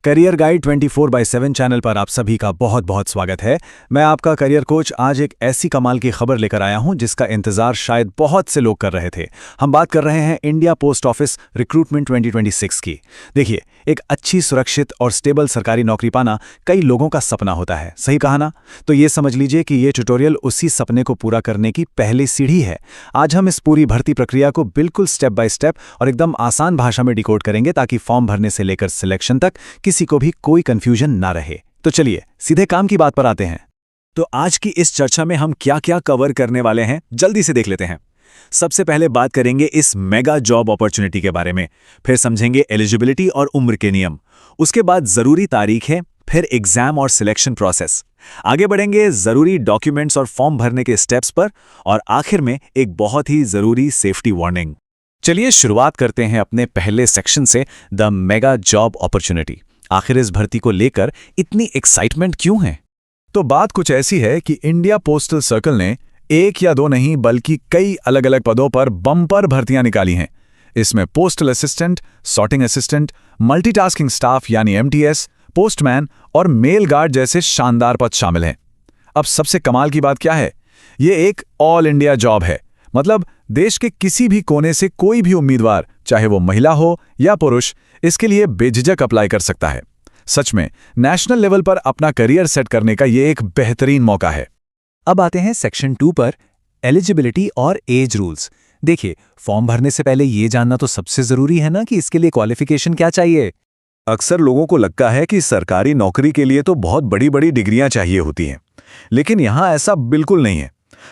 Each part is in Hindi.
करियर गाइड 24/7 चैनल पर आप सभी का बहुत बहुत स्वागत है। मैं आपका करियर कोच आज एक ऐसी कमाल की खबर लेकर आया हूं जिसका इंतजार शायद बहुत से लोग कर रहे थे। हम बात कर रहे हैं इंडिया पोस्ट ऑफिस रिक्रूटमेंट 2026 की। देखिए, एक अच्छी, सुरक्षित और स्टेबल सरकारी नौकरी पाना कई लोगों का सपना होता है, सही कहा ना? तो ये समझ लीजिए कि ये ट्यूटोरियल उसी सपने को पूरा करने की पहली सीढ़ी है। आज हम इस पूरी भर्ती प्रक्रिया को बिल्कुल स्टेप बाय स्टेप और एकदम आसान भाषा में डिकोड करेंगे ताकि फॉर्म भरने से लेकर सिलेक्शन तक किसी को भी कोई कंफ्यूजन ना रहे। तो चलिए सीधे काम की बात पर आते हैं। तो आज की इस चर्चा में हम क्या क्या कवर करने वाले हैं, जल्दी से देख लेते हैं। सबसे पहले बात करेंगे इस मेगा जॉब अपॉर्चुनिटी के बारे में, फिर समझेंगे एलिजिबिलिटी और उम्र के नियम, उसके बाद जरूरी तारीखें, फिर एग्जाम और सिलेक्शन प्रोसेस। आगे बढ़ेंगे जरूरी डॉक्यूमेंट्स और फॉर्म भरने के स्टेप्स पर, और आखिर में एक बहुत ही जरूरी सेफ्टी वार्निंग। चलिए शुरुआत करते हैं अपने पहले सेक्शन से, द मेगा जॉब अपॉर्चुनिटी। आखिर इस भर्ती को लेकर इतनी एक्साइटमेंट क्यों है? तो बात कुछ ऐसी है कि इंडिया पोस्टल सर्कल ने एक या दो नहीं बल्कि कई अलग अलग पदों पर बम्पर भर्तियां निकाली हैं। इसमें postal assistant, sorting assistant, multitasking staff यानी एमटीएस, पोस्टमैन और मेल गार्ड जैसे शानदार पद शामिल हैं। अब सबसे कमाल की बात क्या है? ये एक ऑल इंडिया जॉब है, मतलब देश के किसी भी कोने से कोई भी उम्मीदवार, चाहे वो महिला हो या पुरुष, इसके लिए बेझिझक अप्लाई कर सकता है। सच में नेशनल लेवल पर अपना करियर सेट करने का ये एक बेहतरीन मौका है। अब आते हैं सेक्शन 2 पर, एलिजिबिलिटी और एज रूल्स। देखिए, फॉर्म भरने से पहले ये जानना तो सबसे जरूरी है ना कि इसके लिए क्वालिफिकेशन क्या चाहिए। अक्सर लोगों को लगता है कि सरकारी नौकरी के लिए तो बहुत बड़ी बड़ी डिग्रियां चाहिए होती हैं, लेकिन यहां ऐसा बिल्कुल नहीं है।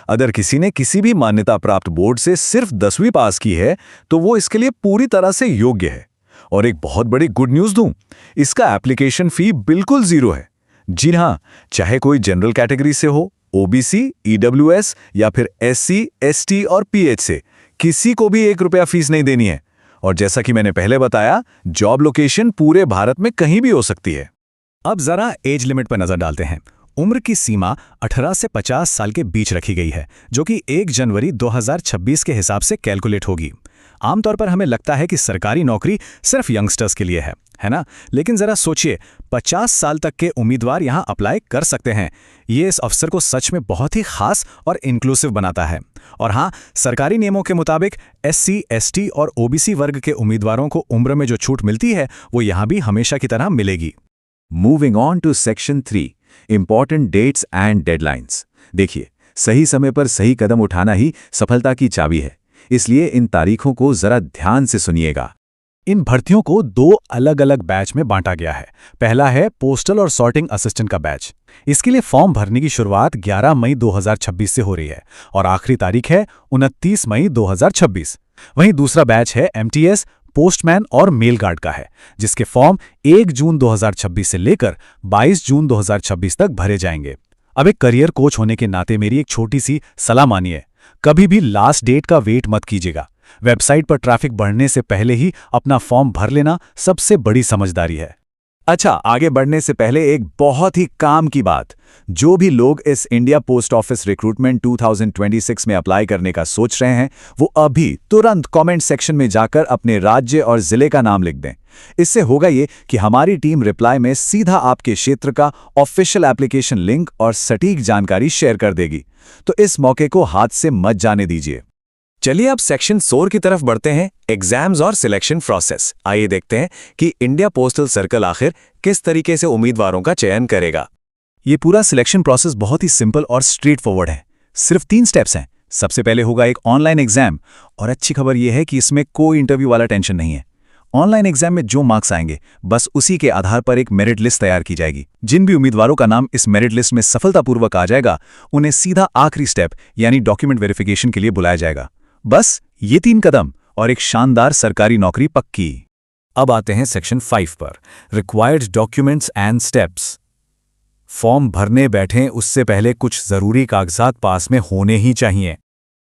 अगर किसी ने किसी भी मान्यता प्राप्त बोर्ड से सिर्फ 10वीं पास की है तो वो इसके लिए पूरी तरह से योग्य है। और एक बहुत बड़ी गुड न्यूज़ दूं, इसका एप्लीकेशन फी बिल्कुल जीरो है। जी हाँ, चाहे कोई जनरल कैटेगरी से हो, ओबीसी, ईडब्ल्यूएस या फिर एससी, एसटी और पीएच से, किसी को भी 1 रुपया फीस नहीं देनी है। और जैसा कि मैंने पहले बताया, जॉब लोकेशन पूरे भारत में कहीं भी हो सकती है। अब जरा एज लिमिट पर नजर डालते हैं। उम्र की सीमा 18 से 50 साल के बीच रखी गई है, जो कि 1 जनवरी 2026 के हिसाब से कैलकुलेट होगी। आमतौर पर हमें लगता है कि सरकारी नौकरी सिर्फ यंगस्टर्स के लिए है ना? लेकिन जरा सोचिए, 50 साल तक के उम्मीदवार यहां अप्लाई कर सकते हैं। ये इस अवसर को सच में बहुत ही खास और इंक्लूसिव बनाता है। और हाँ, सरकारी नियमों के मुताबिक एससी, एसटी और ओबीसी वर्ग के उम्मीदवारों को उम्र में जो छूट मिलती है वो यहां भी हमेशा की तरह मिलेगी। Moving on to section 3, important dates and deadlines. देखिए, सही समय पर सही कदम उठाना ही सफलता की चाबी है, इसलिए इन तारीखों को जरा ध्यान से सुनिएगा। इन भर्तियों को 2 अलग अलग बैच में बांटा गया है। पहला है पोस्टल और सॉर्टिंग असिस्टेंट का बैच। इसके लिए फॉर्म भरने की शुरुआत 11 मई 2026 से हो रही है और आखिरी तारीख है 29 मई 2026। वहीं दूसरा बैच है एमटीएस, पोस्टमैन और मेल गार्ड का है, जिसके फॉर्म 1 जून 2026 से लेकर 22 जून 2026 तक भरे जाएंगे। अब एक करियर कोच होने के नाते मेरी एक छोटी सी सलाह मानिए, कभी भी लास्ट डेट का वेट मत कीजिएगा। वेबसाइट पर ट्रैफिक बढ़ने से पहले ही अपना फॉर्म भर लेना सबसे बड़ी समझदारी है। अच्छा, आगे बढ़ने से पहले एक बहुत ही काम की बात। जो भी लोग इस इंडिया पोस्ट ऑफिस रिक्रूटमेंट 2026 में अप्लाई करने का सोच रहे हैं, वो अभी तुरंत कमेंट सेक्शन में जाकर अपने राज्य और जिले का नाम लिख दें। इससे होगा ये कि हमारी टीम रिप्लाई में सीधा आपके क्षेत्र का ऑफिशियल एप्लीकेशन लिंक और सटीक जानकारी शेयर कर देगी। तो इस मौके को हाथ से मत जाने दीजिए। चलिए अब सेक्शन 4 की तरफ बढ़ते हैं, एग्जाम्स और सिलेक्शन प्रोसेस। आइए देखते हैं कि इंडिया पोस्टल सर्कल आखिर किस तरीके से उम्मीदवारों का चयन करेगा। ये पूरा सिलेक्शन प्रोसेस बहुत ही सिंपल और स्ट्रेट फॉरवर्ड है। सिर्फ 3 स्टेप्स हैं। सबसे पहले होगा एक ऑनलाइन एग्जाम, और अच्छी खबर यह है कि इसमें कोई इंटरव्यू वाला टेंशन नहीं है। ऑनलाइन एग्जाम में जो मार्क्स आएंगे, बस उसी के आधार पर एक मेरिट लिस्ट तैयार की जाएगी। जिन भी उम्मीदवारों का नाम इस मेरिट लिस्ट में सफलतापूर्वक आ जाएगा, उन्हें सीधा आखिरी स्टेप यानी डॉक्यूमेंट वेरिफिकेशन के लिए बुलाया जाएगा। बस ये 3 कदम और एक शानदार सरकारी नौकरी पक्की। अब आते हैं सेक्शन 5 पर, required documents and steps. Form भरने बैठें उससे पहले कुछ जरूरी कागजात पास में होने ही चाहिए।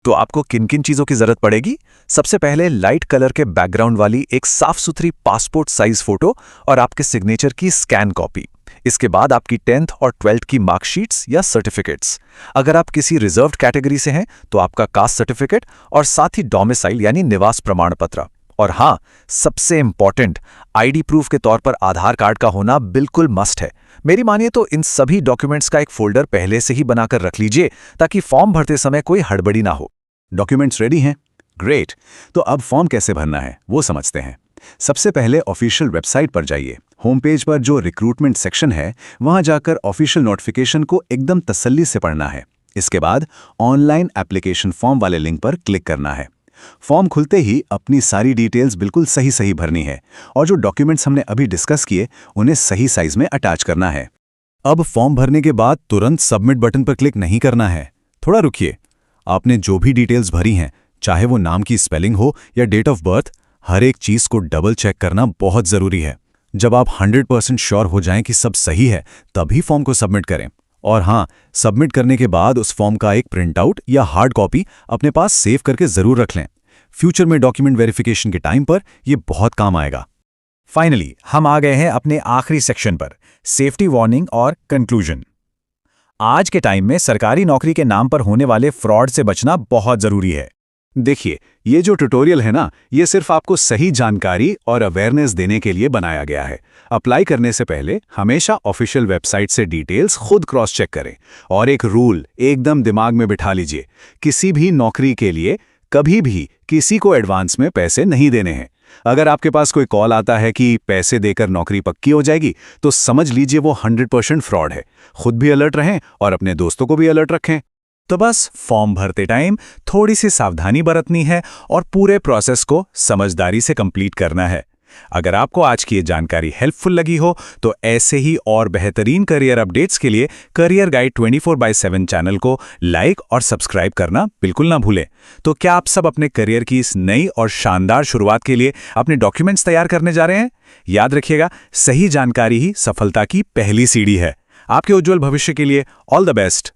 तो आपको किन किन चीजों की जरूरत पड़ेगी? सबसे पहले लाइट कलर के बैकग्राउंड वाली एक साफ सुथरी पासपोर्ट साइज फोटो और आपके सिग्नेचर की स्कैन कॉपी। इसके बाद आपकी 10th और 12th की मार्कशीट्स या सर्टिफिकेट्स। अगर आप किसी रिजर्व्ड कैटेगरी से हैं तो आपका कास्ट सर्टिफिकेट और साथ ही डोमिसाइल यानी निवास प्रमाण पत्र। और हाँ, सबसे इम्पॉर्टेंट, आईडी प्रूफ के तौर पर आधार कार्ड का होना बिल्कुल मस्ट है। मेरी मानिए तो इन सभी डॉक्यूमेंट्स का एक फोल्डर पहले से ही बनाकर रख लीजिए ताकि फॉर्म भरते समय कोई हड़बड़ी ना हो। डॉक्यूमेंट्स रेडी हैं? ग्रेट। तो अब फॉर्म कैसे भरना है वो समझते हैं। सबसे पहले ऑफिशियल वेबसाइट पर जाइए। होम पेज पर जो रिक्रूटमेंट सेक्शन है वहां जाकर ऑफिशियल नोटिफिकेशन को एकदम तसल्ली से पढ़ना है। इसके बाद ऑनलाइन एप्लीकेशन फॉर्म वाले लिंक पर क्लिक करना है। फॉर्म खुलते ही अपनी सारी डिटेल्स बिल्कुल सही भरनी है और जो डॉक्यूमेंट्स हमने अभी डिस्कस किए उन्हें सही साइज में अटैच करना है। अब फॉर्म भरने के बाद तुरंत सबमिट बटन पर क्लिक नहीं करना है। थोड़ा रुकिए। आपने जो भी डिटेल्स भरी हैं, चाहे वो नाम की स्पेलिंग हो या डेट ऑफ बर्थ, हर एक चीज को डबल चेक करना बहुत जरूरी है। जब आप 100% श्योर हो जाएं कि सब सही है, तभी फॉर्म को सबमिट करें। और हाँ, सबमिट करने के बाद उस फॉर्म का एक प्रिंटआउट या हार्ड कॉपी अपने पास सेव करके जरूर रख लें। फ्यूचर में डॉक्यूमेंट वेरिफिकेशन के टाइम पर यह बहुत काम आएगा। फाइनली हम आ गए हैं अपने आखिरी सेक्शन पर, सेफ्टी वार्निंग और कंक्लूजन। आज के टाइम में सरकारी नौकरी के नाम पर होने वाले फ्रॉड से बचना बहुत जरूरी है। देखिए, ये जो ट्यूटोरियल है ना, ये सिर्फ आपको सही जानकारी और अवेयरनेस देने के लिए बनाया गया है। अप्लाई करने से पहले हमेशा ऑफिशियल वेबसाइट से डिटेल्स खुद क्रॉस चेक करें। और एक रूल एकदम दिमाग में बिठा लीजिए, किसी भी नौकरी के लिए कभी भी किसी को एडवांस में पैसे नहीं देने हैं। अगर आपके पास कोई कॉल आता है कि पैसे देकर नौकरी पक्की हो जाएगी, तो समझ लीजिए वो 100% फ्रॉड है। खुद भी अलर्ट रहें और अपने दोस्तों को भी अलर्ट रखें। तो बस फॉर्म भरते टाइम थोड़ी सी सावधानी बरतनी है और पूरे प्रोसेस को समझदारी से कंप्लीट करना है। अगर आपको आज की ये जानकारी हेल्पफुल लगी हो तो ऐसे ही और बेहतरीन करियर अपडेट्स के लिए करियर गाइड 24/7 चैनल को लाइक और सब्सक्राइब करना बिल्कुल ना भूलें। तो क्या आप सब अपने करियर की इस नई और शानदार शुरुआत के लिए अपने डॉक्यूमेंट्स तैयार करने जा रहे हैं? याद रखिएगा, सही जानकारी ही सफलता की पहली सीढ़ी है। आपके उज्जवल भविष्य के लिए ऑल द बेस्ट।